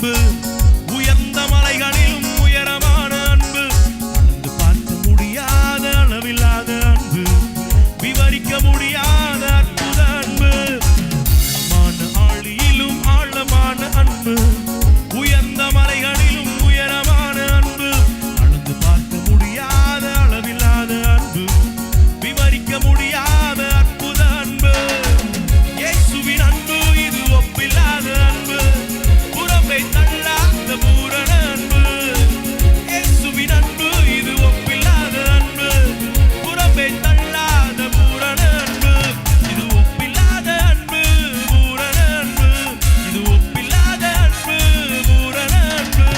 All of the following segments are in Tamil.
அன்பு, உயர்ந்த மலைகளிலும் உயரமான அன்பு, அளந்து பார்க்க முடியாத அளவில்லாத அன்பு, விவரிக்க முடியாத அற்புத அன்பு, ஆழமான ஆழியிலும் ஆழமான அன்பு, உயர்ந்த மலைகளிலும் உயரமான அன்பு, அளந்து பார்க்க முடியாத அளவில்லாத அன்பு, விவரிக்க முடியாத அற்புத அன்பு. இயேசுவின் அன்பு இது ஒப்பில்லாத அன்பு, புறம்பை தள்ளாத பூரண அன்பு. இயேசுவின் அன்பு இது ஒப்பில்லாத அன்பு, புறம்பை தள்ளாத பூரண அன்பு. இது ஒப்பில்லாத அன்பு, பூரண அன்பு. இது ஒப்பில்லாத அன்பு, பூரண அன்பு.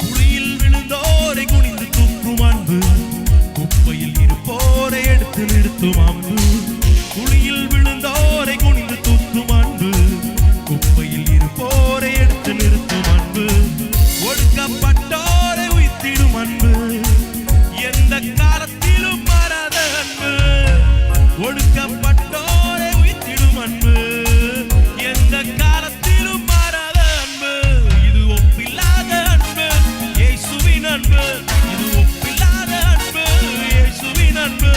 குழியில் விழுந்தோரை குனிந்து தூக்கும் அன்பு, குப்பையில் இருப்போரை எடுத்து நிறுத்தும் அன்பு. குழியில் விழுந்தோரை குனிந்து தூக்கும் அன்பு, குப்பையில் இருப்போரை எடுத்து நிறுத்தும் அன்பு. ஒடுக்கப்பட்டோரை உயிர்த்திடும் அன்பு, எந்த காலத்திலும் மாறாத அன்பு. ஒடுக்கப்பட்டோரை உயிர்த்திடும் அன்பு, எந்த காலத்திலும் மாறாத அன்பு. இது ஒப்பில்லாத அன்பு, இயேசுவின் அன்பு. இது ஒப்பில்லாத அன்பு, இயேசுவின் அன்பு.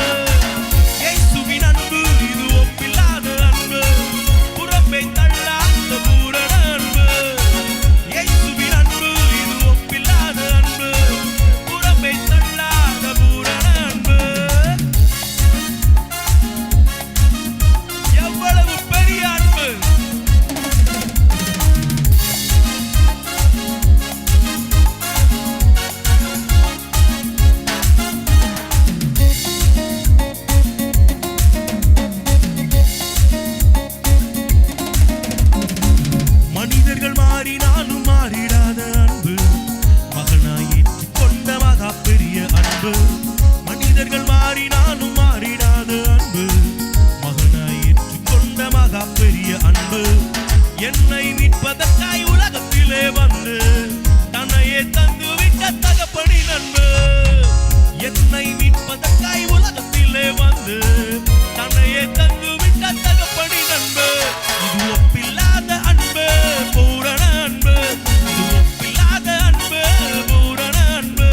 இயேசுவின் அன்பு இது ஒப்பில்லாத அன்பு, புறம்பை தள்ளாத பூரண அன்பு. இயேசுவின் அன்பு இது ஒப்பில்லாத அன்பு, புறம்பை தள்ளாத பூரண அன்பு. எவ்வளவு பெரிய அன்பு! மனிதர்கள் மாறினாலும் மாறிடாத அன்பு, மகனாய் ஏற்றுக்கொண்ட மகா பெரிய அன்பு. மனிதர்கள் மாறினாலும் மாறிடாத அன்பு, மகனாய் ஏற்றுக்கொண்ட மகா பெரிய அன்பு. என்னை மீட்பதற்காய் உலகத்திலே வந்து தன்னையே தந்துவிட்ட தகப்பனின் அன்பு. என்னை மீட்பதற்காய் உலகத்திலே வந்து தன்னையே தந்துவிட்ட தகப்பனின் அன்பு. இது ஒப்பில்லாத அன்பு, பூரண அன்பு. இது ஒப்பில்லாத அன்பு, பூரண அன்பு.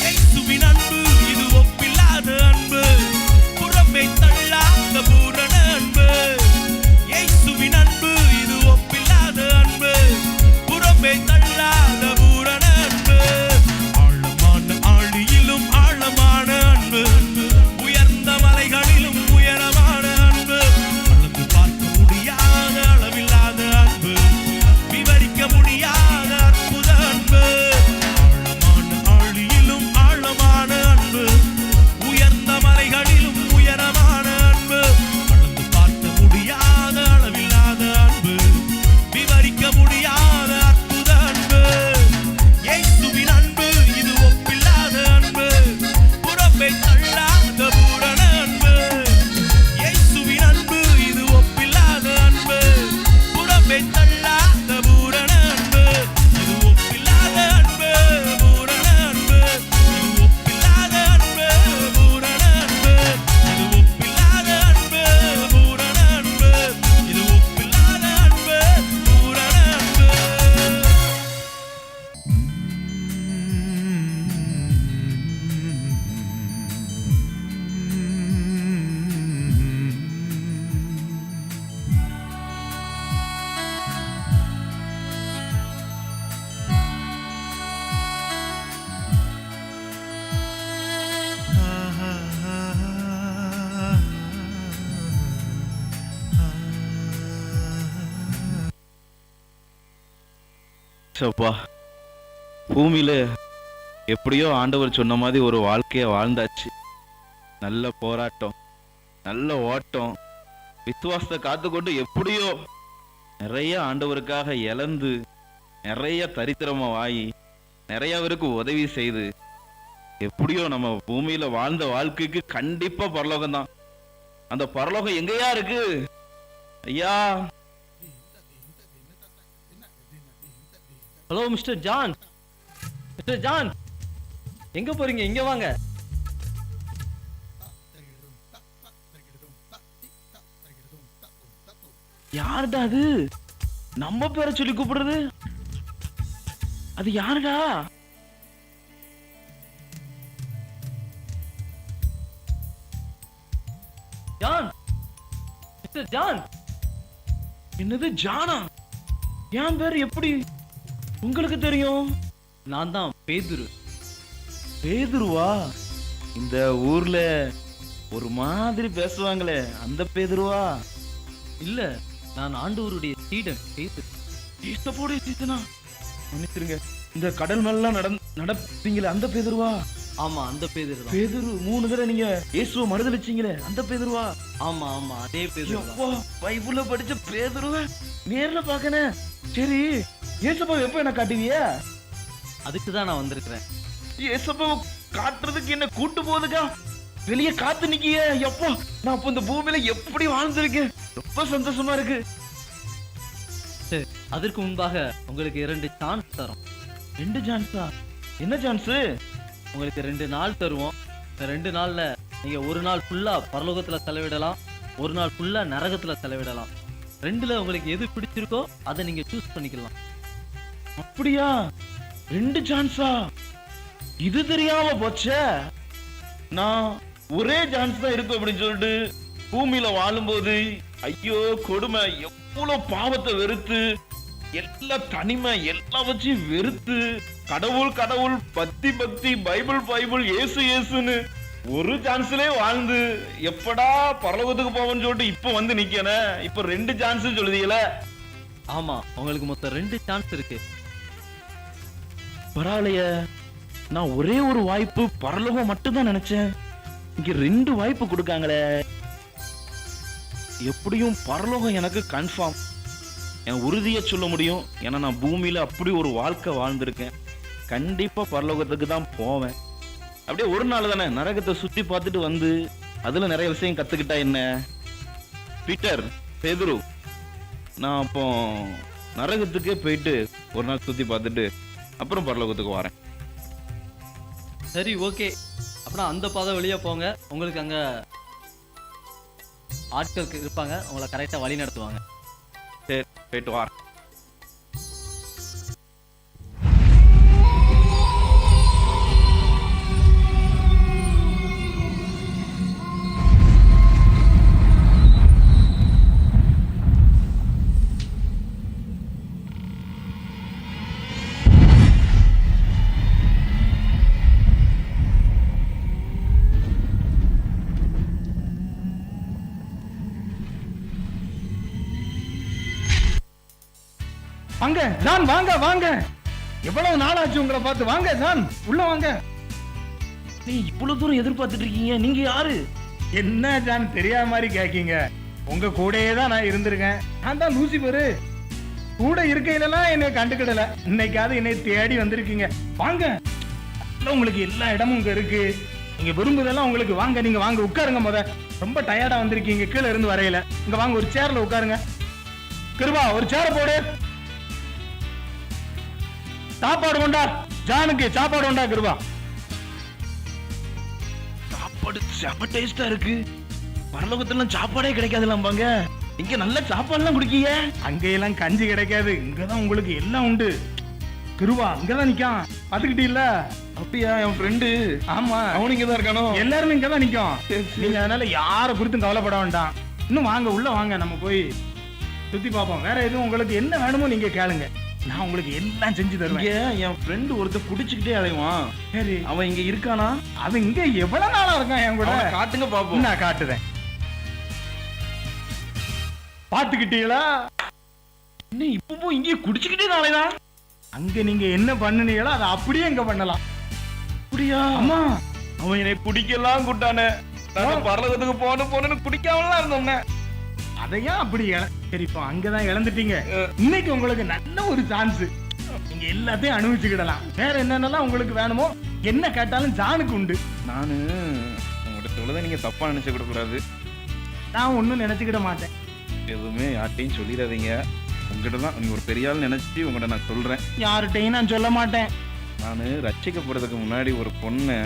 இயேசுவின் அன்பு இது ஒப்பில்லாத அன்பு, புறம்பை தள்ளாத பூரண அன்பு. இயேசுவின் அன்பு இது ஒப்பில்லாத அன்பு, புறம்பை தள்ளாத பூரண அன்பு. ஆழமான ஆழியிலும் ஆழமான அன்பு, உயர்ந்த மலைகளிலும் உயரமான அன்பு, அளந்து பார்க்க முடியாத அளவில்லாத அன்பு, விவரிக்க முடியாத அற்புத அன்பு. ஆழமான ஆழியிலும் ஆழமான அன்பு, உயர்ந்த மலைகளிலும் உயரமான அன்பு, அளந்து பார்க்க முடியாத அளவில்லாத அன்பு, விவரிக்க முடியாத அற்புத அன்பு. இயேசுவின் அன்பு இது ஒப்பில்லாத அன்பு, புறம்பை தள்ளாத பூரண அன்பு. இயேசுவின் அன்பு இது ஒப்பில்லாத அன்பு, புறம்பை தள்ளாத பூரண அன்பு. இது ஒப்பில்லாத அன்பு, பூரண அன்பு. இது ஒப்பில்லாத அன்பு, பூரண அன்பு. இது ஒப்பில்லாத அன்பு, பூரண அன்பு. இது ஒப்பில்லாத அன்பு, பூரண அன்பு. அப்பா, பூமியில எப்படியோ ஆண்டவர் சொன்ன மாதிரி ஒரு வாழ்க்கைய வாழ்ந்தாச்சு. நல்ல போராட்டம், நல்ல ஓட்டம், விசுவாசத்தை காத்துக்கொண்டு எப்படியோ நிறைய ஆண்டவருக்காக இழந்து, நிறைய தரித்திரமா வாங்கி, நிறைய பேருக்கு உதவி செய்து, எப்படியோ நம்ம பூமியில வாழ்ந்த வாழ்க்கைக்கு கண்டிப்பா பரலோகம் தான். அந்த பரலோகம் எங்கயா இருக்கு ஐயா? Hello mister John. Mister John, எங்க போறீங்க? இங்க வாங்க. யாருடா அது? நம்ம பேரை சொல்லி கூப்பிடுறது? அது யாருடா? John, mister John. என்னது ஜானா? என் பேர் எப்படி உங்களுக்கு தெரியும்? நான் தான் பேதுரு. பேதுருவா? இந்த ஊர்ல ஒரு மாதிரி பேசுவாங்களே அந்த பேதுருவா? இல்ல, நான் ஆண்டவருடைய சீடன் பேதுரு. ஈஸ்டப்போடைய சீசனா? மன்னிச்சிருங்க, இந்த கடல் மேலாம் நடப்பீங்களே அந்த பேதுருவா? ஆமா, அந்த பேதுரு தான். பேதுரு 3 தடவை நீங்க இயேசுவை மறுதலிச்சீங்களே அந்த பேதுருவா? ஆமா ஆமா, அதே பேதுரு தான். அப்பா, பைபிள்ல படிச்ச பேதுருவ நேர்ல பாக்கனே. சரி, இயேசுவை எப்ப என்ன காட்டுவிய? அதுக்கு தான் நான் வந்திருக்கிறேன். இயேசுவை காட்டுறதுக்கு என்ன கூட்டு போகுதுக்கா? வெளியே காத்து நிக்கிய. எப்போ நான் அப்ப இந்த பூமியில எப்படி வாழ்ந்திருக்கேன், ரொம்ப சந்தோஷமா இருக்கு. சரி, அதற்கு முன்பாக உங்களுக்கு 2 சான்ஸ் தரோம். 2 சான்ஸா? என்ன சான்ஸ்? உங்களுக்கு 2 நாள் தருவோம். இந்த 2 நாள்ல நீங்க ஒரு நாள் ஃபுல்லா பரலோகத்துல செலவிடலாம், ஒரு நாள் ஃபுல்லா நரகத்துல செலவிடலாம். 2ல உங்களுக்கு எது பிடிச்சிருக்கோ அதை நீங்க சூஸ் பண்ணிக்கலாம். அப்படியா? 2 சான்ஸா? இது தெரியாம போச்சே. நான் ஒரே சான்ஸ் தான் இருக்கு அப்படின்னு சொல்லிட்டு பூமியில வாழும்போது ஐயோ கொடுமை, எவ்வளவு பாவத்தை வெறுத்து, எல்லா தனிமை எல்லாம் வச்சு வெறுத்து, கடவுள் கடவுள், பக்தி பக்தி, பைபிள் பைபிள், இயேசு இயேசுன்னு ஒரு சான்ஸ்லயே வாழ்ந்து எப்படா பரலோகத்துக்கு போவோம்னு சொல்லிட்டு இப்ப வந்து நிக்கனே. இப்ப 2 சான்ஸ் சொல்லுதீங்களே. ஆமா, உங்களுக்கு மொத்தம் 2 சான்ஸ் இருக்கு. பரவாயில்லையே, நான் ஒரே ஒரு வாய்ப்பு பரலோகம் மட்டும் தான் நினைச்சேன். இங்க 2 வாய்ப்பு கொடுக்காங்களே. எப்படியும் பரலோகம் எனக்கு கன்ஃபார்ம். என் உறுதியை சொல்ல முடியும். ஏன்னா நான் பூமியில அப்படி ஒரு வாழ்க்கை வாழ்ந்திருக்கேன். கண்டிப்பா பரலோகத்துக்கு தான் போவேன். அப்படியே ஒரு நாள் தானே, நரகத்தை சுத்தி பார்த்துட்டு வந்து அதுல நிறைய விஷயம் கத்துக்கிட்டா என்ன? பீட்டர், பேதுரு, நான் அப்போ நரகத்துக்கே போயிட்டு ஒரு நாள் சுத்தி பார்த்துட்டு அப்புறம் பரலோகத்துக்கு வரேன். சரி, ஓகே. அப்புறம் அந்த பாதை வழியா போங்க. உங்களுக்கு அங்க ஆட்கள் இருப்பாங்க, உங்களை கரெக்டா வழி நடத்துவாங்க. சரி, போயிட்டு வரேன். வாங்க ஜான், வாங்க வாங்க. எவ்வளவு நாள் ஆச்சு உங்களை பார்த்து. வாங்க ஜான், உள்ள வாங்க. நீ இவ்வளவு தூரம் எதிர்பார்த்துட்டு இருக்கீங்க, நீங்க யாரு? என்ன ஜான் தெரியாத மாதிரி கேக்கீங்க? உங்க கூடயே தான் நான் இருந்திருக்கேன். நான் தான் லூசிபரு. கூட இருக்கையிலலாம் என்னை கண்டுக்கிடல, இன்னைக்காவது என்னை தேடி வந்திருக்கீங்க. வாங்க, உங்களுக்கு எல்லா இடமும் இங்க இருக்கு. நீங்க விரும்புதெல்லாம் உங்களுக்கு. வாங்க, நீங்க வாங்க உட்காருங்க. ரொம்ப டயர்டா வந்திருக்கீங்க கீழே இருந்து வரையில. இங்க வாங்க, ஒரு சேர்ல உட்காருங்க. கிருபா, ஒரு சேர போடு. சாப்பாடு கொண்டா, ஜானுக்கு சாப்பாடு கொண்டா. கிருபா, சாப்பாடு செம டேஸ்டா இருக்கு. பரலோகத்துல சாப்பாடே கிடைக்காதுலாம்பாங்க, இங்க நல்ல சாப்பாடுலாம் குடிக்கீங்க. அங்கெல்லாம் கஞ்சி கிடைக்காது, இங்கதான் உங்களுக்கு எல்லாம் உண்டு. கிருபா இங்கதான் நிக்கான், பாத்துக்கிட்டீல்ல? அப்படியா? என் ஃப்ரெண்டு. ஆமா, அவனு இங்கதான் இருக்கானோ? எல்லாருமே இங்கதான் நிக்கும். நீங்க அதனால யார குறித்தும் கவலைப்பட வேண்டாம். இன்னும் வாங்க, உள்ள வாங்க, நம்ம போய் சுத்தி பார்ப்போம். வேற எதுவும் உங்களுக்கு என்ன வேணுமோ நீங்க கேளுங்க, நான் உங்களுக்கு எல்லாம் செஞ்சு தருவேன். என் ஃப்ரெண்டு ஒருத்தர் குடிச்சுக்கிட்டே அலைவான். சரி, அவன் இங்க இருக்கானா? அவன் இங்க எவ்வளவு நாளா இருக்கான் என் கூட? காட்டுங்க பாப்போம். நான் காட்டுறேன். பாத்துக்கிட்டீங்களா? இன்னும் இப்பவும் இங்கே குடிச்சுக்கிட்டே நாளைதான். அங்க நீங்க என்ன பண்ணுனீங்களோ அதை அப்படியே இங்க பண்ணலாம். அப்படியா? ஆமா, அவன் என்னை குடிக்கலாம் கூட்டானே. நான் பரலோகத்துக்கு போன்னு குடிக்காமலாம் இருந்தோம்னே. அதையா அப்படி சரி, இப்போ அங்கதான் இழந்துட்டீங்க. இன்னைக்கு உங்களுக்கு நல்ல ஒரு சான்ஸ். நீங்க எல்லாத்தையும் அனுபவிச்சுக்கிடலாம். வேற என்னென்னலாம் உங்களுக்கு வேணுமோ என்ன கேட்டாலும் ஜானுக்கு உண்டு. நானு உங்கள்கிட்ட சொல்லதை நீங்க தப்பா நினைச்சுக்கிட கூடாது. நான் ஒன்னும் நினைச்சுக்கிட மாட்டேன். எதுவுமே யார்ட்டையும் சொல்லிடாதீங்க. உங்ககிட்ட தான் நீ ஒரு பெரிய ஆள் நினைச்சு உங்ககிட்ட நான் சொல்றேன். யார்கிட்டையும் நான் சொல்ல மாட்டேன். நான் ரட்சிக்கப்படுறதுக்கு முன்னாடி ஒரு பொண்ணை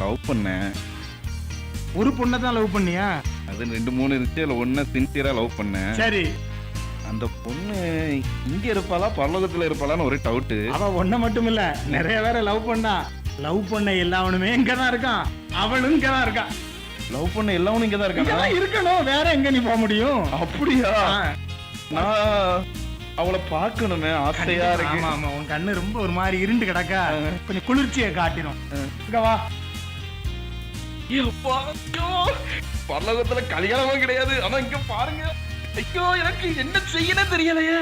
லவ் பண்ணேன். ஒரு பொண்ணை தான் லவ் பண்ணியா? அது 2-3 இருந்துச்சு. அதில் ஒன்றை சின்சியரா லவ் பண்ணேன். சரி, அந்த பொண்ணு இங்க இருப்பாளா பரலோகத்துல இருப்பாளான்னு ஒரே டவுட்டு. அவ ஒன்ன மட்டும் இல்ல, நிறைய பேரை லவ் பண்ணா. லவ் பண்ண எல்லாவனுமே இங்கதான் இருக்கான், அவளும் இங்கதான் இருக்கான். லவ் பண்ண எல்லாரும் இங்க தான் இருக்காங்க. இங்கதான் இருக்கணும், வேற எங்க நீ போக முடியும்? அப்படியா? ஆ. நான் அவளை பார்க்கணுமே ஆசையா இருக்கு. ஆமா ஆமா, உன் கண்ணு ரொம்ப ஒரு மாதிரி இருண்டு கிடக்கா, கொஞ்சம் குளிர்ச்சியை காட்டிடும். இங்க வா. எப்பா, ஐயோ, பரலோகத்துல கல்யாணமும் கிடையாது. ஆனா இங்க பாருங்க, ஐயோ எனக்கு என்ன செய்யனே தெரியலையே.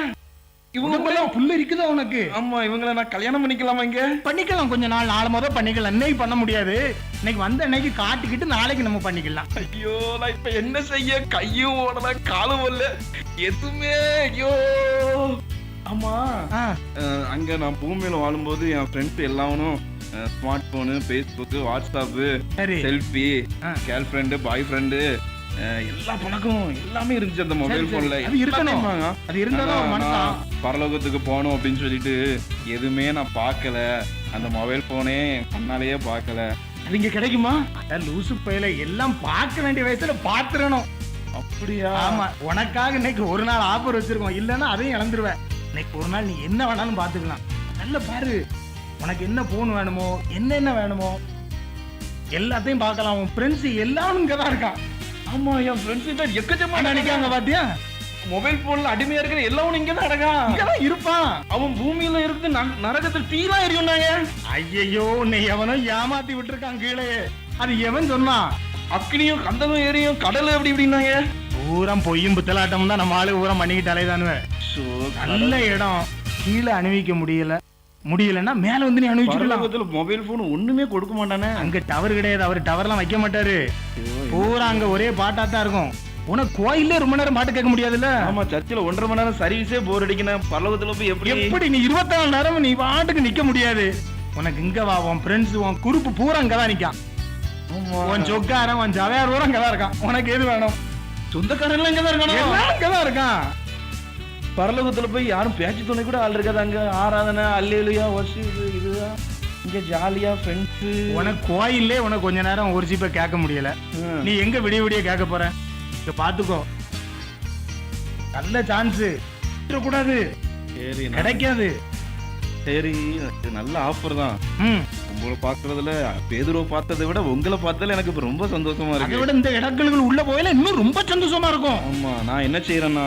இவங்க புள்ள இருக்குதா உனக்கு? ஆமா, இவங்களை நான் கல்யாணம் பண்ணிக்கலாமா? இங்க பண்ணிக்கலாம், கொஞ்ச நாள் முத பண்ணிக்கலாம். இன்னைக்கு பண்ண முடியாது, இன்னைக்கு வந்த அன்னைக்கு காட்டிக்கிட்டு நாளைக்கு நம்ம பண்ணிக்கலாம். ஐயோ, நான் இப்ப என்ன செய்ய? கையும் ஓடல, காலும் ஓடல, எதுவுமே. ஐயோ. ஆமா, அங்க நான் பூமியில வாழும்போது என் ஃப்ரெண்ட்ஸ் எல்லாரும் smart phone, Facebook, WhatsApp, selfie, girlfriend, boyfriend, எல்லா பழக்கம் எல்லாமே இருந்துச்சு அந்த மொபைல் போன்ல. அது இருக்கணும், அது இருந்தாலும் பரலோகத்துக்கு போகணும் அப்படின்னு சொல்லிட்டு எதுவுமே நான் பார்க்கல. அந்த மொபைல் போனே கண்ணாலேயே பார்க்கல. அது இங்க கிடைக்குமா? லூசு பையில எல்லாம் பார்க்க வேண்டிய வயசுல பாத்துறணும். அப்படியா? ஆமா, உனக்காக இன்னைக்கு ஒரு நாள் ஆஃபர் வச்சிருக்கோம், இல்லன்னா அதையும் இழந்துருவேன். இன்னைக்கு ஒரு நாள் நீ என்ன வேணாலும் பாத்துக்கலாம். நல்ல பாரு, உனக்கு என்ன போன் வேணுமோ, என்ன வேணுமோ எல்லாத்தையும் பார்க்கலாம். உன் ஃப்ரெண்ட்ஸ் எல்லாரும் இங்கதான் இருக்கான். ஆமா, என் ஃப்ரெண்ட்ஸ் எக்கச்சக்கமா நினைக்காங்க பாத்தியா? மொபைல் போன்ல அடிமையா இருக்கிற எல்லாரும் இங்கதான் அடக்கான், இங்கதான் இருப்பான். அவன் பூமியில இருந்து நரகத்தில் தீலா எரியும்னாங்க. ஐயோ, உன்னை எவனோ ஏமாத்தி விட்டுருக்கான் கீழே. அது எவன் சொன்னான்? அக்னியும் கந்தகம் ஏரியும் கடல் எப்படி இப்படின்னாங்க. ஊரம் பொய்யும் புத்தலாட்டம் தான் நம்ம ஆளு ஊரம் பண்ணிக்கிட்டு அலைதானுவேன். நல்ல இடம், கீழே அணிவிக்க முடியலன்னா மேல வந்து நீ அணிவிச்சுக்கலாம். மொபைல் போன் ஒண்ணுமே கொடுக்க மாட்டானே. அங்க டவர் கிடையாது, அவர் டவர்லாம் வைக்க மாட்டாரு. பூரா அங்க ஒரே பாட்டா தான் இருக்கும். உனக்கு கோயிலே ரொம்ப நேரம் பாட்டு கேட்க முடியாதுல்ல? ஆமா, சர்ச்சில் 1.5 மணி நேரம் சர்வீஸே போர் அடிக்கணும். பரலோகத்துல போய் எப்படி நீ 24 நேரம் நீ பாட்டுக்கு நிக்க முடியாது. உனக்கு இங்க வா, உன் ஃப்ரெண்ட்ஸ், உன் குரூப் பூரா அங்கதான் நிக்கான். உன் சொக்காரன், உன் ஜவையார் பூரா அங்கதான் இருக்கான். உனக்கு எது வேணும்? சொந்தக்காரன் இங்கதான் இருக்கான், அங்கதான் இருக்கான். பரலோகத்துல போய் யாரும் பேச்சு துணை கூட ஆள் இருக்காது. அங்க ஆராதனை, அல்லேலுயா, வர்ஷிப், இதுதான் இங்க ஜாலியா ஃப்ரெண்ட்ஸ். உனக்கு கோயிலே உனக்கு கொஞ்ச நேரம் ஒரு சீப்ப கேட்க முடியல, நீ எங்க விடிய கேட்க போற? இங்க பாத்துக்கோ, நல்ல சான்ஸ் கூடாது. சரி, கிடைக்காது. சரி, நல்ல ஆஃபர் தான். உங்களை பாக்குறதுல பேதுருவை பார்த்ததை விட உங்களை பார்த்ததுல எனக்கு இப்ப ரொம்ப சந்தோஷமா இருக்கு. அதை விட இந்த இடங்களுக்கு உள்ள போயில இன்னும் ரொம்ப சந்தோஷமா இருக்கும். ஆமா, நான் என்ன செய்யறேன்னா,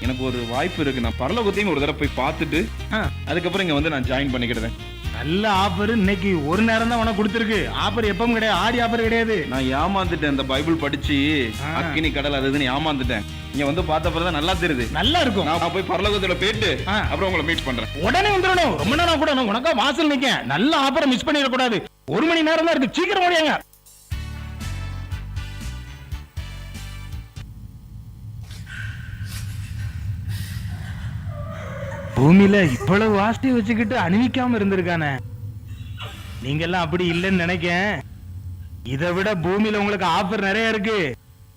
எனக்கு ஒரு வாய்ப்பு இருக்கு. நான் பரலோகத்தையும் ஒரு தடவை போய் பார்த்துட்டு அதுக்கப்புறம் இங்க வந்து நான் ஜாயின் பண்ணிக்கிட்டேன். நல்ல ஆஃபர் இன்னைக்கு ஒரு நேரம் தான் உனக்கு கொடுத்துருக்கு. ஆஃபர் எப்பவும் கிடையாது, ஆடி ஆஃபர் கிடையாது. நான் ஏமாந்துட்டேன், இந்த பைபிள் படிச்சு அக்கினி கடல் அதுன்னு ஏமாந்துட்டேன். இங்க வந்து பார்த்தப்பதான் நல்லா தெரியுது, நல்லா இருக்கும். நான் போய் பரலோகத்துல போயிட்டு அப்புறம் உங்களை மீட் பண்றேன். உடனே வந்துடணும், ரொம்ப நேரம் கூட உனக்கா வாசல் நிக்க. நல்ல ஆஃபரை மிஸ் பண்ணிட கூடாது. 1 மணி நேரம் தான் இருக்கு, சீக்கிரம் ஓடியாங்க. பூமியில இவ்வளவு ஆஸ்தி வச்சுக்கிட்டு அணிவிக்காம இருந்திருக்கானே. நீங்க எல்லாம் அப்படி இல்லைன்னு நினைக்க. இதை விட பூமியில உங்களுக்கு ஆஃபர் நிறைய இருக்கு.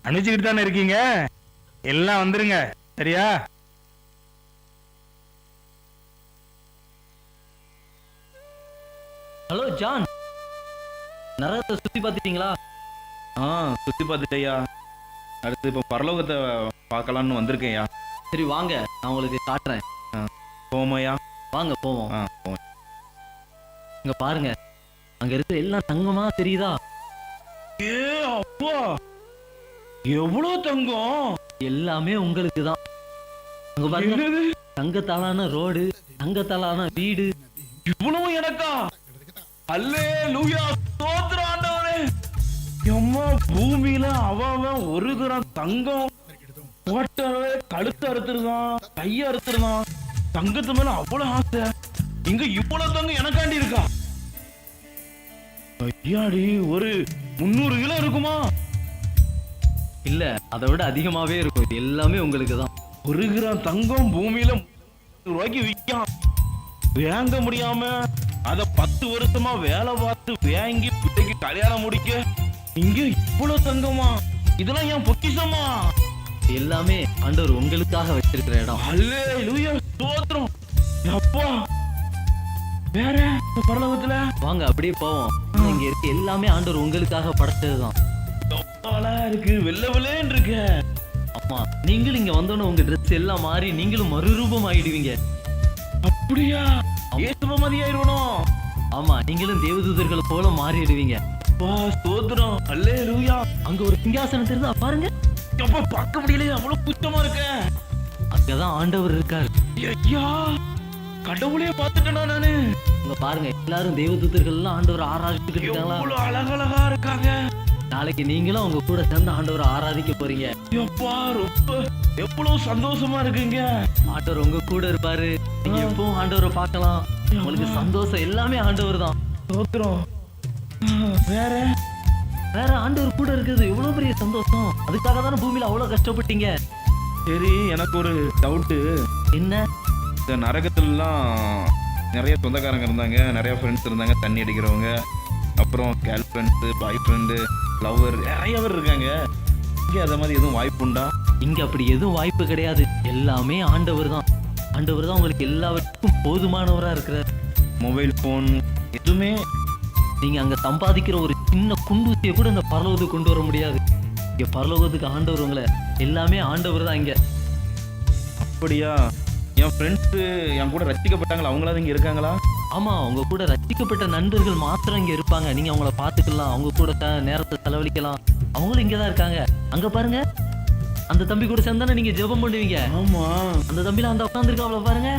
அணிச்சுக்கிட்டு தானே இருக்கீங்க, எல்லாம் வந்துருங்க, சரியா? ஹலோ ஜான், நரகத்தை சுத்தி பார்த்துட்டீங்களா? சுத்தி பார்த்துட்டேயா. அடுத்து இப்ப பரலோகத்தை பார்க்கலான்னு வந்திருக்கேன்யா. சரி வாங்க, நான் உங்களுக்கு காட்டுறேன். போமையா? வாங்க போவோம். இங்க பாருங்க, அங்க இருக்கிற எல்லாம் தங்கமா தெரியுதா? ஏ அப்பா, எவ்வளவு தங்கம்! எல்லாமே உங்களுக்கு தான். அங்க பாருங்க, தங்கத்தாலான ரோடு, தங்கத்தாலான வீடு. இவ்வளவு எனக்கா? அல்லேலூயா, ஸ்தோத்திரம் ஆண்டவரே. அம்மா, பூமியில அவன் 1 கிராம் தங்கம் போட்டவே கழுத்து அறுத்துருதான், கைய அறுத்துருதான். தங்கத்து மேல அவ்வளவு ஆசை. இங்க இவ்வளவு தங்கம் எனக்காண்டி இருக்கா? ஐயாடி, ஒரு 300 கிலோ இருக்குமா? இல்ல, அதை விட அதிகமாவே இருக்கும். இது எல்லாமே உங்களுக்கு தான். 1 கிராம் தங்கம் பூமியில ரூபாய்க்கு விற்கான். வாங்க முடியாம அத 10 வருஷமா வேலை பார்த்து வாங்கி பிள்ளைக்கு கல்யாணம் முடிக்க இங்க இவ்வளவு தங்கமா? இதெல்லாம் என் பொக்கிஷமா? எல்லாமே ஆண்டவர் உங்களுக்காக வச்சிருக்கிற இடம். அல்லேலூயா, ஸ்தோத்திரம். அப்பா, வேற இந்த பரலோகத்துல வாங்க அப்படியே போவோம். இங்க இருக்க எல்லாமே ஆண்டவர் உங்களுக்காக படைச்சதுதான். அழகா இருக்கு, வெள்ளை வெள்ளேன்னு இருக்கு. ஆமா, நீங்களும் இங்க வந்தோன்னு உங்க ட்ரெஸ் எல்லாம் மாறி நீங்களும் மறுரூபம் ஆயிடுவீங்க. அப்படியா? ஏசுவ மதியாயிருவனும். ஆமா, நீங்களும் தேவதூதர்கள் போல மாறிடுவீங்க. வா, ஸ்தோத்திரம். அல்லேலூயா. அங்க ஒரு சிங்காசனம் இருந்தா பாருங்க. அப்பா, பார்க்க முடியலையே, அவ்வளவு குத்தமா இருக்க. அங்கதான் ஆண்டவர் இருக்காரு. ஐயா, கடவுளே பார்த்துட்டேனா நானு. இங்க பாருங்க, எல்லாரும் தேவதூதர்கள் எல்லாம் ஆண்டவர் ஆராதிச்சுட்டு இருக்காங்களா? எவ்வளவு அழகழகா இருக்காங்க. நாளைக்கு நீங்களும் அவங்க கூட சேர்ந்து ஆண்டவரை ஆராதிக்க போறீங்க. எப்பா, ரொம்ப எவ்வளவு சந்தோஷமா இருக்குங்க. ஆண்டவர் உங்க கூட இருப்பாரு. நீங்க எப்பவும் ஆண்டவரை பார்க்கலாம். உங்களுக்கு சந்தோஷம் எல்லாமே ஆண்டவர் தான். ஸ்தோத்திரம். வேற வேற ஆண்டவர் கூட இருக்குது எவ்வளவு பெரிய சந்தோஷம். அதுக்காக தானே பூமியில அவ்வளவு கஷ்டப்பட்டீங்க. சரி, எனக்கு ஒரு டவுட்டு. என்ன? இந்த நரகத்துலலாம் நிறைய சொந்தக்காரங்க இருந்தாங்க, நிறைய ஃப்ரெண்ட்ஸ் இருந்தாங்க, தண்ணி அடிக்கிறவங்க, அப்புறம் girl friends, boy friend, lover, நிறைய பேர் இருக்காங்க. இங்கே அதை மாதிரி எதுவும் வாய்ப்பு உண்டா? இங்க அப்படி எதுவும் வாய்ப்பு கிடையாது. எல்லாமே ஆண்டவர் தான். ஆண்டவர் தான் உங்களுக்கு எல்லாவற்றுக்கும் போதுமானவரா இருக்கிறார். மொபைல் ஃபோன் எதுவுமே நீங்க அங்க சம்பாதிக்கிற ஒரு சின்ன குண்டூசியை கூட இந்த பரலோகத்துக்கு கொண்டு வர முடியாது. இங்க பரலோகத்துக்கு ஆண்டவர் உங்களை எல்லாமே ஆண்டவர் தான். இங்க அப்படியா? என் ஃப்ரெண்ட்ஸு என் கூட ரசிக்கப்பட்டாங்களா, அவங்களாவது இங்கே இருக்காங்களா? ஆமா, உங்க கூட ரசிக்கப்பட்ட நண்பர்கள் மாத்திரம் இங்க இருப்பாங்க. நீங்க அவங்கள பாத்துக்கலாம், அவங்க கூட நேரத்தை செலவழிக்கலாம். அவங்களும் இங்கதான் இருக்காங்க. அங்க பாருங்க, அந்த தம்பி கூட சேர்ந்தானே நீங்க ஜெபம் பண்ணுவீங்க. ஆமா. அந்த தம்பில அந்த உட்காந்துருக்காவள பாருங்க.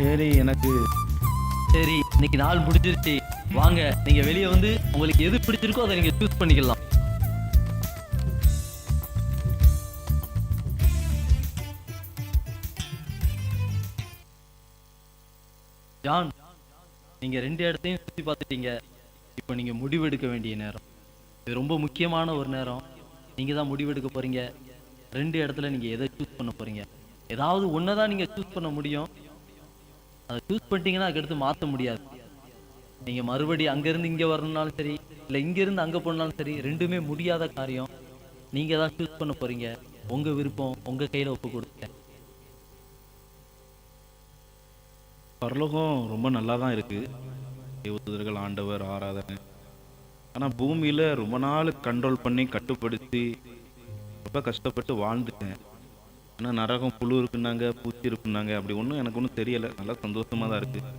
சரி, எனக்கு சரி, இன்னைக்கு நாள் முடிஞ்சிருச்சு. வாங்க, நீங்க வெளியே வந்து உங்களுக்கு எது பிடிச்சிருக்கோ அதை நீங்க சூஸ் பண்ணிக்கலாம். ஜான், நீங்க 2 இடத்தையும் சுத்தி பார்த்துட்டீங்க. இப்போ நீங்க முடிவெடுக்க வேண்டிய நேரம். இது ரொம்ப முக்கியமான ஒரு நேரம். நீங்க தான் முடிவெடுக்க போறீங்க. 2 இடத்துல நீங்க எதை சூஸ் பண்ண போறீங்க? ஏதாவது ஒன்னதான் நீங்க சூஸ் பண்ண முடியும். அதை சூஸ் பண்ணிட்டீங்கன்னா அதுக்கடுத்து மாற்ற முடியாது. நீங்க மறுபடி அங்கிருந்து இங்க வரணும்னாலும் சரி, இல்லை இங்கிருந்து அங்க போனாலும் சரி, ரெண்டுமே முடியாத காரியம். நீங்க தான் சூஸ் பண்ண போறீங்க. உங்க விருப்பம் உங்க கையில ஒப்பு கொடுத்தேன். பரலோகம் ரொம்ப நல்லா தான் இருக்குது, தேவதூதர்கள், ஆண்டவர், ஆராதனை. ஆனால் பூமியில் ரொம்ப நாள் கண்ட்ரோல் பண்ணி கட்டுப்படுத்தி ரொம்ப கஷ்டப்பட்டு வாழ்ந்துட்டேன். ஆனால் நரகம் புழு இருக்குன்னாங்க, பூச்சி இருக்குன்னாங்க, அப்படி ஒன்றும் எனக்கு ஒன்றும் தெரியலை. நல்லா சந்தோஷமாக தான் இருக்குது.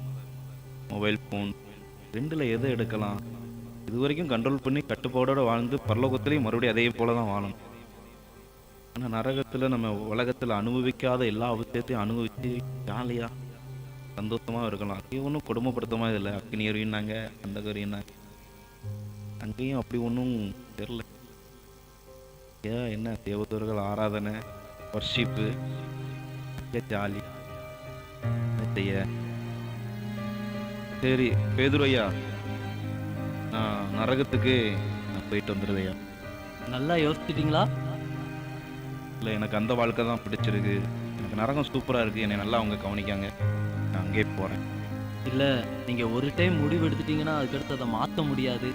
மொபைல் ஃபோன் 2ல் எதை எடுக்கலாம்? இது வரைக்கும் கண்ட்ரோல் பண்ணி கட்டுப்பாடோடு வாழ்ந்து பரலோகத்துலேயும் மறுபடியும் அதே போல தான் வாழணும். ஆனால் நரகத்தில் நம்ம உலகத்தில் அனுபவிக்காத எல்லா விஷயத்தையும் அனுபவித்து ஜாலியாக சந்தோஷமாக இருக்கலாம். அங்கேயும் ஒன்றும் கொடுமைப்படுத்தமா இல்லை. அக்னி எறினாங்க, அந்த கறினாங்க, அங்கேயும் அப்படி ஒன்றும் தெரில. என்ன தேவதூதர்கள், ஆராதனை, வர்ஷிப்பு, ஜாலி செய்ய. சரி பேதுரு ஐயா, நான் நரகத்துக்கு நான் போயிட்டு வந்துடுதையா? நல்லா யோசிச்சிட்டீங்களா? இல்லை, எனக்கு அந்த வாழ்க்கை தான் பிடிச்சிருக்கு. எனக்கு நரகம் சூப்பராக இருக்குது, என்னை நல்லா அவங்க கவனிக்காங்க, நான் அங்கே போகிறேன். இல்லை, நீங்கள் ஒரு டைம் முடிவு எடுத்துட்டீங்கன்னா அதுக்கடுத்து அதை மாற்ற முடியாது.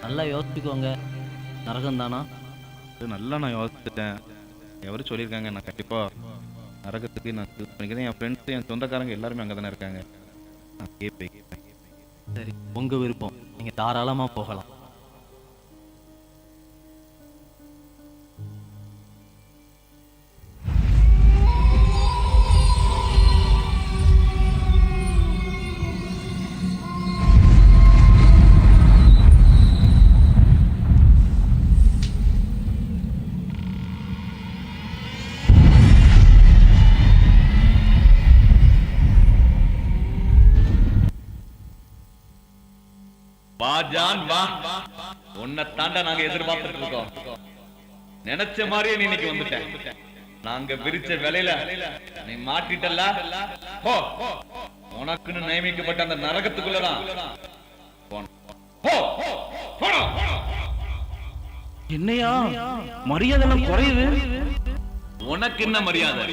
நல்லா யோசிச்சுக்கோங்க. நரகம் தானா? நல்லா நான் யோசிச்சுட்டேன். எவரும் சொல்லியிருக்காங்க, நான் கண்டிப்பாக நரகத்துக்கு நான் சூஸ் பண்ணிக்கிறேன். என் ஃப்ரெண்ட்ஸு, என் சொந்தக்காரங்க எல்லாருமே அங்கே தானே இருக்காங்க. நான் அங்கேயே போய்க்கிறேன். சரி, உங்கள் விருப்பம். நீங்கள் தாராளமாக போகலாம். வா ஜான், வா. உன்னை தாண்டா நாங்க எதிர்பார்த்துட்டு இருக்கோம். நினைச்ச மாதிரியே நீ இன்னைக்கு வந்துட்ட. நாங்க விரிச்ச வேலையில நீ மாட்டிட்டல்ல. போ, உனக்குன்னு நியமிக்கப்பட்ட அந்த நரகத்துக்குள்ளதான். என்னையா மரியாதை எல்லாம் குறையுது? உனக்கு என்ன மரியாதை?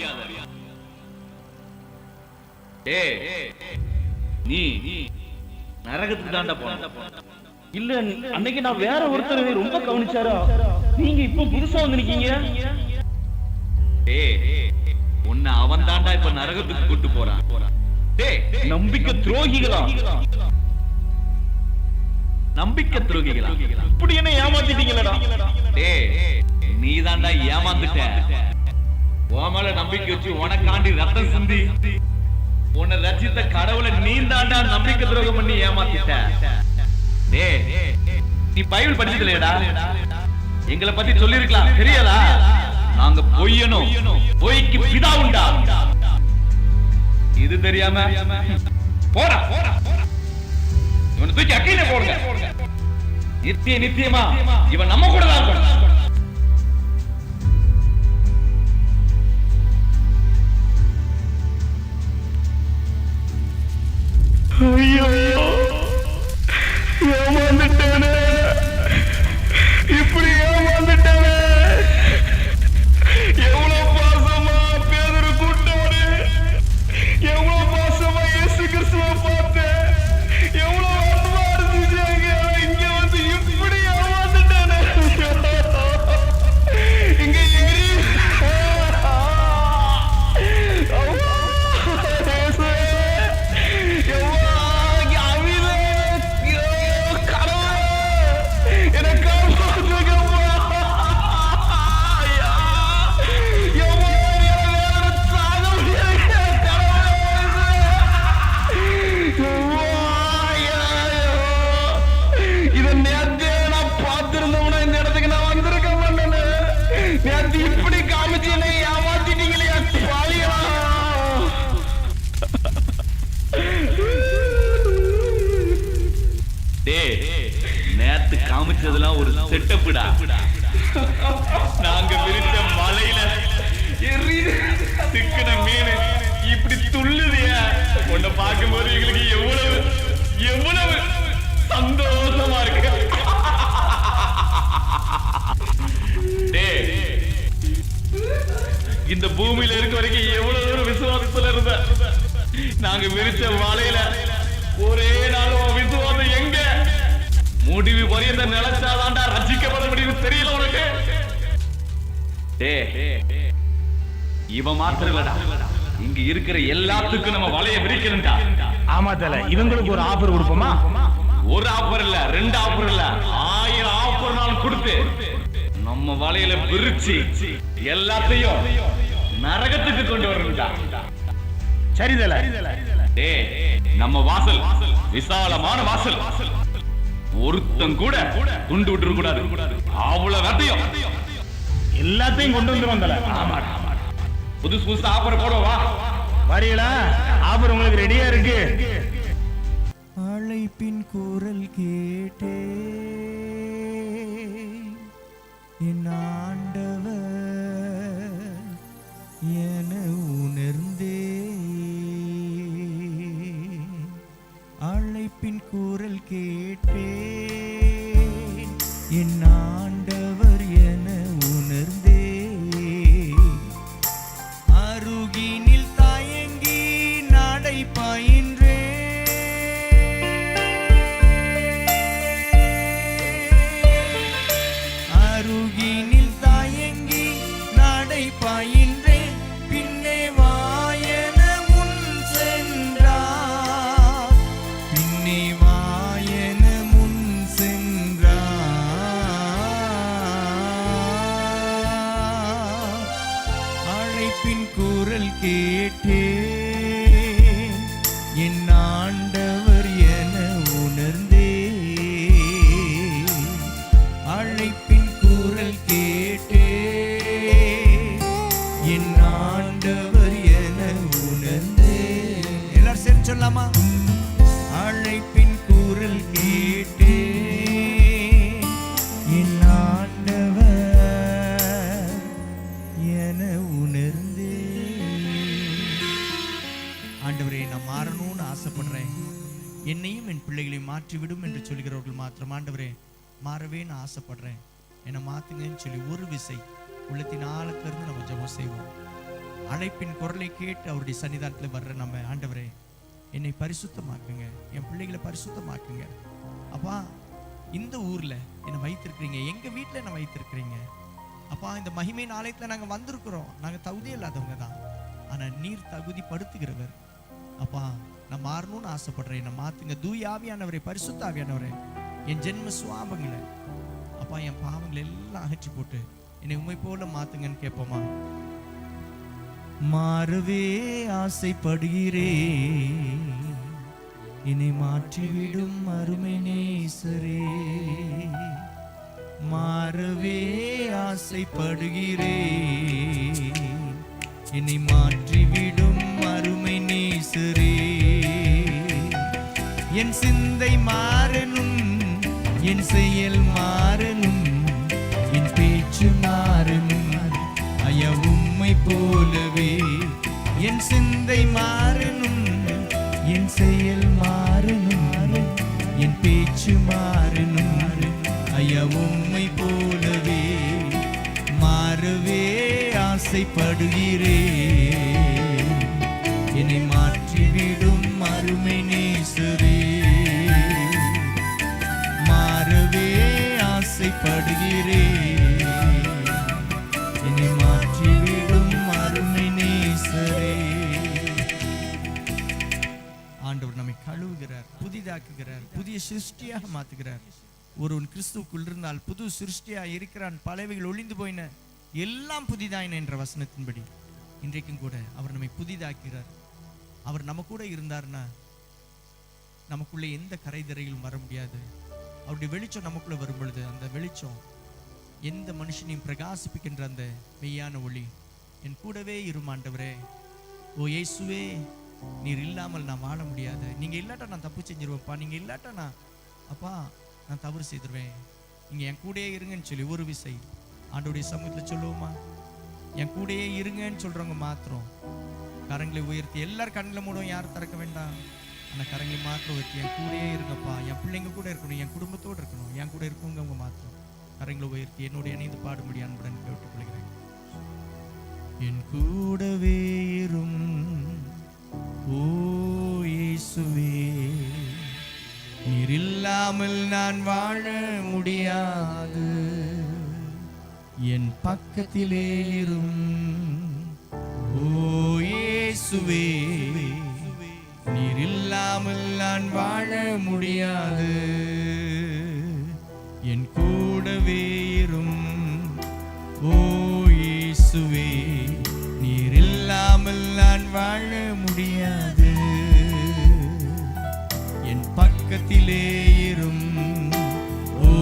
நீ நரகத்துக்கு தாண்டா போன. இல்ல, அன்னைக்கு நான் வேற ஒருத்தர் ரொம்ப கவனிச்சாரா? நீங்க இப்ப புதுசா வந்திருக்கீங்க. உன்னை அவன் தாண்டா இப்ப நரகத்துக்கு கூட்டு போறான். நம்பிக்கை துரோகிகளா? நம்பிக்கை துரோகிகளா? இப்படி என்ன ஏமாத்திட்டீங்களடா? நீ தாண்டா ஏமாந்துட்ட. உன் மேல நம்பிக்கை வச்சு உனக்காண்டி ரத்தம் சிந்தி உன்னை ரச்சித்த கடவுளை நீ தாண்டா நம்பிக்கை துரோகம் பண்ணி ஏமாத்திட்ட. நீ பைபிள் படிச்சதுலடா, எங்களை பத்தி சொல்லிருக்கலாம் தெரியாதா? நாங்க பொய்யணும், பொய்க்கு பிதா உண்டா, இது தெரியாம போடா இவனை தூக்கி அக்கையில போடுங்க. நித்தியமா இவன் நம்ம கூட தான் இருக்கணும். ஐயோ ஏமாந்துட்டானே, இப்படி ஏமாந்துட்டானே. எவ்வளவு பாசமா பேதரு கூட்டாரு, எவ்வளவு பாசமா இயேசு கிறிஸ்துவ பார்த்தேன், எவ்வளவு அன்பா இருந்துச்சாங்க. இங்க வந்து இப்படி ஏமாந்துட்டானே. இங்க இப்படி காமிச்சு என்ன ஏமாத்திட்டீங்களே பாவிகளா. நேத்து காமிச்சதெல்லாம் ஒரு செட்டப்புடா. நாங்க விரிச்ச மலையில சிக்கன மீன் இப்படி துள்ளுதியா. உன்னை பார்க்கும்போது எங்களுக்கு எவ்வளவு எவ்வளவு சந்தோஷமா இருக்கு. இந்த பூமியில இருக்க வரைக்கும் எவ்வளவு தூரம் விசுவாசத்துல இருந்த நாங்க விரிச்ச மலையில ஒரே நாள் விசுவாசம் எங்க முடிவு பரியந்த நிலைச்சாதான்டா ரசிக்கப்பட முடியும் தெரியல உனக்கு. இவன் மாத்திரம் இல்லடா, இங்க இருக்கிற எல்லாத்துக்கும் நம்ம வலைய விரிக்கணும்டா. ஆமா தல, இவங்களுக்கு ஒரு ஆஃபர் கொடுப்போமா? ஒரு ஆஃபர் இல்ல, 2 ஆஃபர் இல்ல, 1000 ஆஃபர் நான் கொடுத்து நம்ம வலையில விரிச்சு எல்லாத்தையும் நரகத்துக்கு கொண்டு வரணும்டா. சரி தல. நம்ம வாசல் விசாலமான வாசல், ஒருத்தன் கூட துண்டு விட்டுற கூடாது. அவ்வளவு வேட்டையும் எல்லாத்தையும் கொண்டு வந்துரும் தல. ஆமா, புதுசு புதுசு ஆஃபர் போடுவா. வரீங்களா? ஆஃபர் உங்களுக்கு ரெடியா இருக்கு. அழைப்பின் குரல் கேட்டே என் ஆண்டவர் என உணர்ந்தே. அழைப்பின் குரல் கேட்டே என் ஆண்டவர் என உணர்ந்தே. அருகினில் தயங்கி நடை பயின்றே. அருகினில் தயங்கி நடை பயின்றேன். பின்னே வாயன முன் சென்றார், பின்னே வாயன முன் சென்றார். அழைப்பின் குரல் கேட்டேன் என் ஆண்டவர் என உணர்ந்தே. அழைப்பின் குரல் கேட்டே என் ஆண்டவர் என உணர்ந்தே. எல்லாரும் சேர்ந்து சொல்லாமா? அழைப்பின் குரல் கேட்டே என் ஆண்டவர் என உணர்ந்தே. ஆண்டவரே, நான் மாறணும்னு ஆசைப்படுறேன், என்னையும் என் பிள்ளைகளையும் மாற்றிவிடும் என்று சொல்கிறவர்கள் மாத்திரம் ஆண்டவரே மாறவே நான் ஆசைப்படுறேன், என்னை மாத்துங்கன்னு சொல்லி ஒரு விசை உள்ளத்தின் ஆழத்திலிருந்து நம்ம ஜெபம் செய்வோம். அழைப்பின் குரலை கேட்டு அவருடைய சன்னிதானத்தில் வர்ற நம்ம ஆண்டவரே என்னை பரிசுத்தமாக்குங்க, என் பிள்ளைகளை பரிசுத்தமாக்குங்க. அப்பா, இந்த ஊர்ல என்னை வைத்திருக்கிறீங்க, எங்க வீட்டுல என்னை வைத்திருக்கிறீங்க. அப்பா, இந்த மகிமையின் ஆலயத்துல நாங்க வந்திருக்கிறோம், நாங்க தகுதி இல்லாதவங்க தான், ஆனா நீர் தகுதி படுத்துகிறவர். அப்பா, நான் மாறணும்னு ஆசைப்படுறேன், என்னை மாத்துங்க. தூய ஆவியானவரே, பரிசுத்த ஆவியானவரே, என் ஜென்ம சுவாபங்களை அப்பா, என் பாவங்களை எல்லாம் அகற்றி போட்டு என்னை உண்மை போல மாத்துங்கன்னு கேட்போமா? மாறவே ஆசைப்படுகிறேன், என்னை மாற்றிவிடும் அருமை நேசரே. மாறவே ஆசைப்படுகிறேன், என்னை மாற்றிவிடும் அருமை நேசரே. என் சிந்தை மாறணும், என் செயல் மாறணும், என் பேச்சு மாறணும், ஐயா உம்மை போலவே. என் சிந்தை மாறணும், என் செயல் மாறணும், என் பேச்சு மாறணும், ஐயா உம்மை போலவே. மாறவே ஆசைப்படுகிறேன், என்னை மாற்றிவிடும் அருமை நேசரே. மாறவே ஆசைப்படுகிறேன், என்னை மாற்றிவிடும் அருமை நேசரே. ஆண்டவர் நம்மை கழுவுகிறார், புதிதாக்குகிறார், புதிய சிருஷ்டியாக மாத்துகிறார். ஒருவன் கிறிஸ்துவுக்குள் இருந்தால் புது சிருஷ்டியா இருக்கிறான், பழையவைகள் ஒளிந்து போயின, எல்லாம் புதிதாயின என்ற வசனத்தின்படி இன்றைக்கும் கூட அவர் நம்மை புதிதாக்கிறார். அவர் நம்ம கூட இருந்தார்னா நமக்குள்ளே எந்த கரைதரையிலும் வர முடியாது. அவருடைய வெளிச்சம் நமக்குள்ள வரும் பொழுது அந்த வெளிச்சம் எந்த மனுஷனையும் பிரகாசிப்பிக்கின்ற அந்த மெய்யான ஒளி. என் கூடவே இருமாண்டவரே, ஓ இயேசுவே, நீர் இல்லாமல் நான் வாழ முடியாது. நீங்க இல்லாட்டா நான் தப்பு செஞ்சிருவேன்ப்பா, நீங்க இல்லாட்டா நான் அப்பா நான் தவறு செய்திருவேன், நீங்க என் கூடயே இருங்கன்னு சொல்லி ஒரு விசை ஆண்டோடைய சமூகத்தில் சொல்லுவோமா? என் கூடயே இருங்கன்னு சொல்றவங்க மாத்திரம் கரங்களை உயர்த்தி, எல்லாரும் கண்களை மூடும், யாரும் திறக்க வேண்டாம், ஆனால் கரங்களை மாத்திரம் உயர்த்தி, என் கூடயே இருங்கப்பா, என் பிள்ளைங்க கூட இருக்கணும், என் குடும்பத்தோடு இருக்கணும், என் கூட இருக்கவங்க மாத்திரம் கரங்களை உயர்த்தி என்னோட இணைந்து பாடும்படி அன்புடன் கேட்டுக்கொள்கிறேன். என் கூடவே இரும் ஓ இயேசுவே, நீர் இல்லாமல் நான் வாழ முடியாது. என் பக்கத்திலே இரும் ஓ இயேசுவே, நீர் இல்லாமல் நான் வாழ முடியாது. என் கூடவே இரும் ஓ இயேசுவே, நீர் இல்லாமல் நான் வாழ முடியாது. என் பக்கத்திலே இரும் ஓ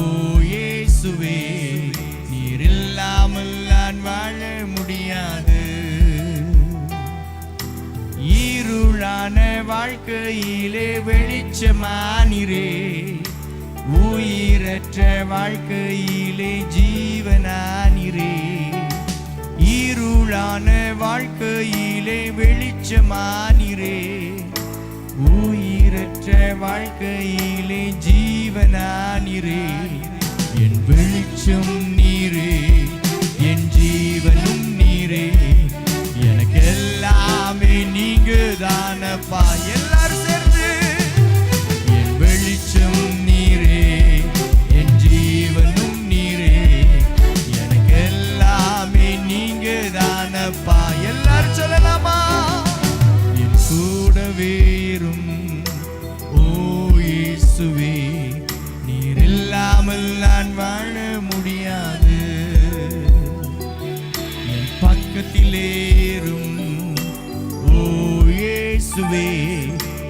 இயேசுவே, நீர் இல்லாமல் நான் வாழ முடியாது. இருளான வாழ்க்கையிலே வெளிச்சமானிரே, உயிரற்ற வாழ்க்கையிலே ஜீவனானிரே. இருளான வாழ்க்கையிலே வெளிச்சமானிரே, உயிரற்ற வாழ்க்கையிலே ஜீவனானிரே. என் வெளிச்சம் நீரே, என் ஜீவனும் நீரே, எனக்கு எல்லாமே நீங்க தானப்பா. எல்லாரும் சேர்ந்து என் வெளிச்சம் நீரே, என் ஜீவனும் நீரே, எனக்கு எல்லாமே நீங்க தானப்பா. எல்லாரும் சொல்லலாமா? என் கூடவே இரும் ஓ இயேசுவே, நீர் இல்லாமல் நான் வாழ முடியாது. என் பக்கத்திலே இரும் ஓ இயேசுவே,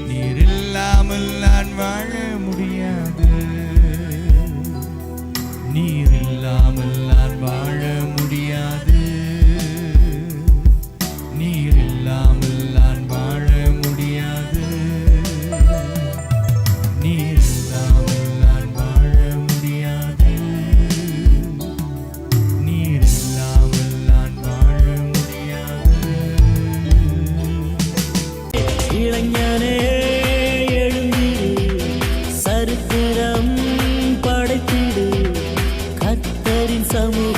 நீர் இல்லாமல் நான் வாழ முடியாது. நீர் இல்லாமல் நான் வாழ முடியாது. நீர் இல்லாமல் நான் வாழ முடியாது. நீர் இல்லாமல் நான் வாழ முடியாது. நீர் இல்லாமல் நான் வாழ முடியாது. இளைஞனே எழுந்திரு, சரித்திரம் படைத்திடு, கர்த்தரின் சமூகம்